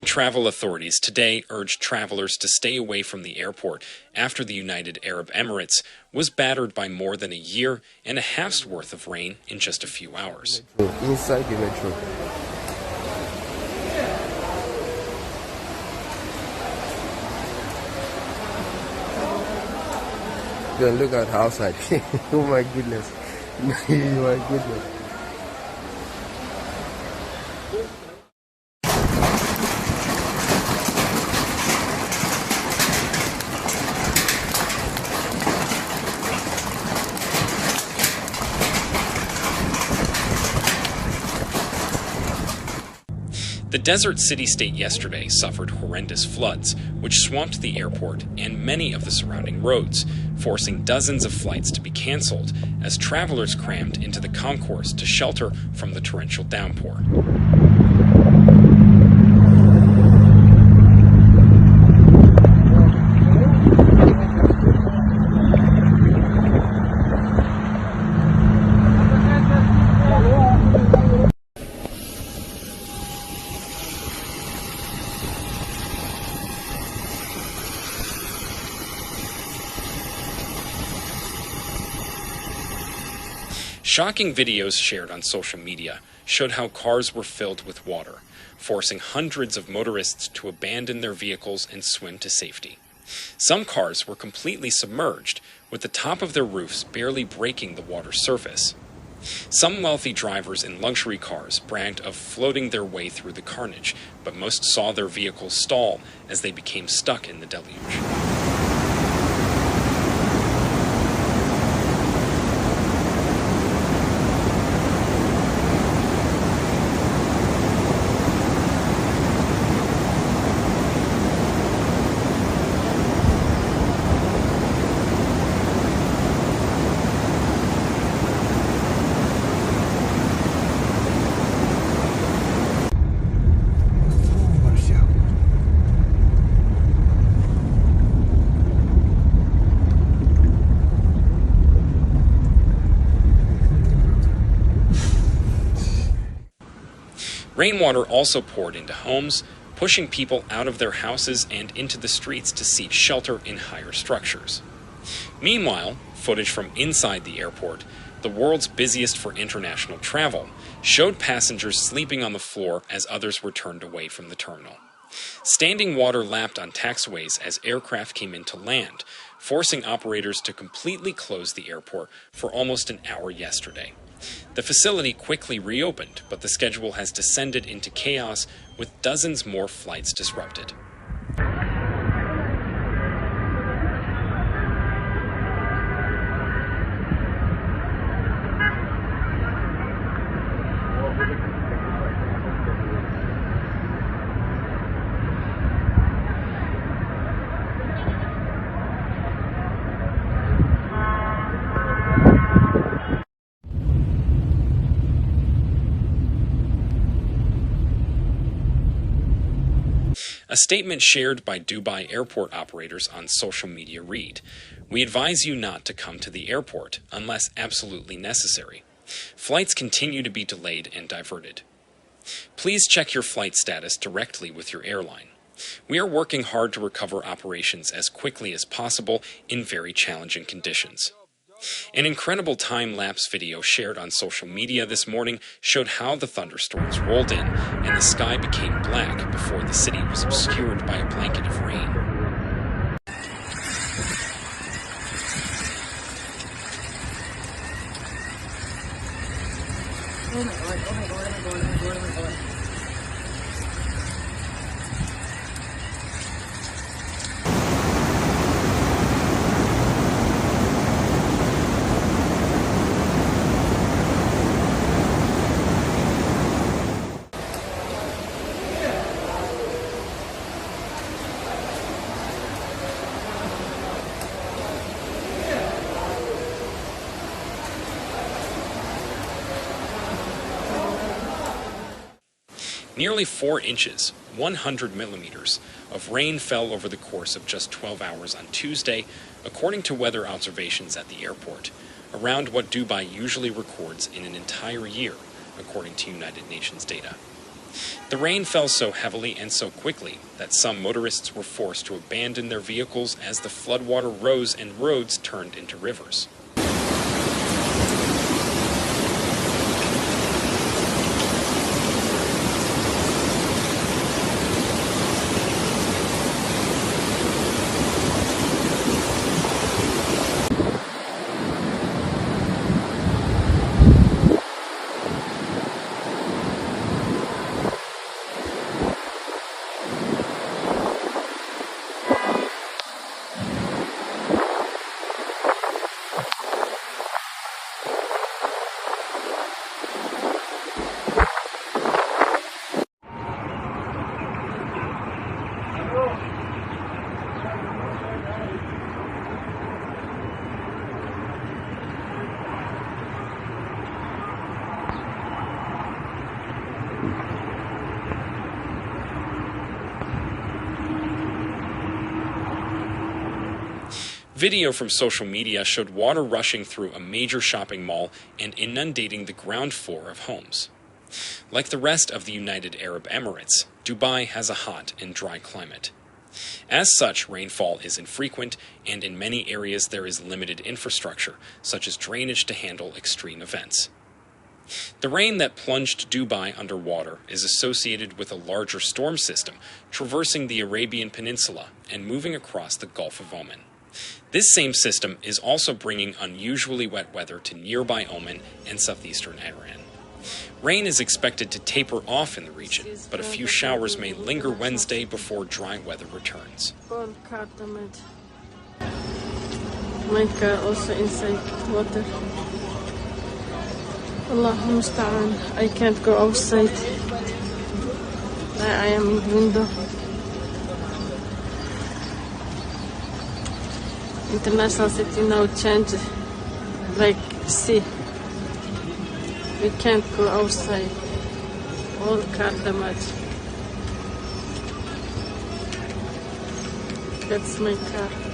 travel authorities today urged travelers to stay away from the airport after the United Arab Emirates was battered by more than a year and a half's worth of rain in just a few hours. Inside the metro. Then look at outside. Oh my goodness. Oh my goodness. The desert city-state yesterday suffered horrendous floods, which swamped the airport and many of the surrounding roads, forcing dozens of flights to be canceled as travelers crammed into the concourse to shelter from the torrential downpour. Shocking videos shared on social media showed how cars were filled with water, forcing hundreds of motorists to abandon their vehicles and swim to safety. Some cars were completely submerged, with the top of their roofs barely breaking the water's surface. Some wealthy drivers in luxury cars bragged of floating their way through the carnage, but most saw their vehicles stall as they became stuck in the deluge. Rainwater also poured into homes, pushing people out of their houses and into the streets to seek shelter in higher structures. Meanwhile, footage from inside the airport, the world's busiest for international travel, showed passengers sleeping on the floor as others were turned away from the terminal. Standing water lapped on taxiways as aircraft came in to land, forcing operators to completely close the airport for almost an hour yesterday. The facility quickly reopened, but the schedule has descended into chaos with dozens more flights disrupted. A statement shared by Dubai airport operators on social media read, "We advise you not to come to the airport unless absolutely necessary. Flights continue to be delayed and diverted. Please check your flight status directly with your airline. We are working hard to recover operations as quickly as possible in very challenging conditions." An incredible time-lapse video shared on social media this morning showed how the thunderstorms rolled in and the sky became black before the city was obscured by a blanket of rain. Oh my god, oh my god, oh my god, oh my god, oh my god. Nearly 4 inches, 100 millimeters, of rain fell over the course of just 12 hours on Tuesday, according to weather observations at the airport, around what Dubai usually records in an entire year, according to United Nations data. The rain fell so heavily and so quickly that some motorists were forced to abandon their vehicles as the floodwater rose and roads turned into rivers. Video from social media showed water rushing through a major shopping mall and inundating the ground floor of homes. Like the rest of the United Arab Emirates, Dubai has a hot and dry climate. As such, rainfall is infrequent, and in many areas there is limited infrastructure, such as drainage to handle extreme events. The rain that plunged Dubai underwater is associated with a larger storm system traversing the Arabian Peninsula and moving across the Gulf of Oman. This same system is also bringing unusually wet weather to nearby Oman and southeastern Iran. Rain is expected to taper off in the region, but a few showers may linger Wednesday before dry weather returns. My car also inside water. Allahu musta'an. I can't go outside. I am in the window. International city now changed, like see, we can't go outside, all car damage. That's my car.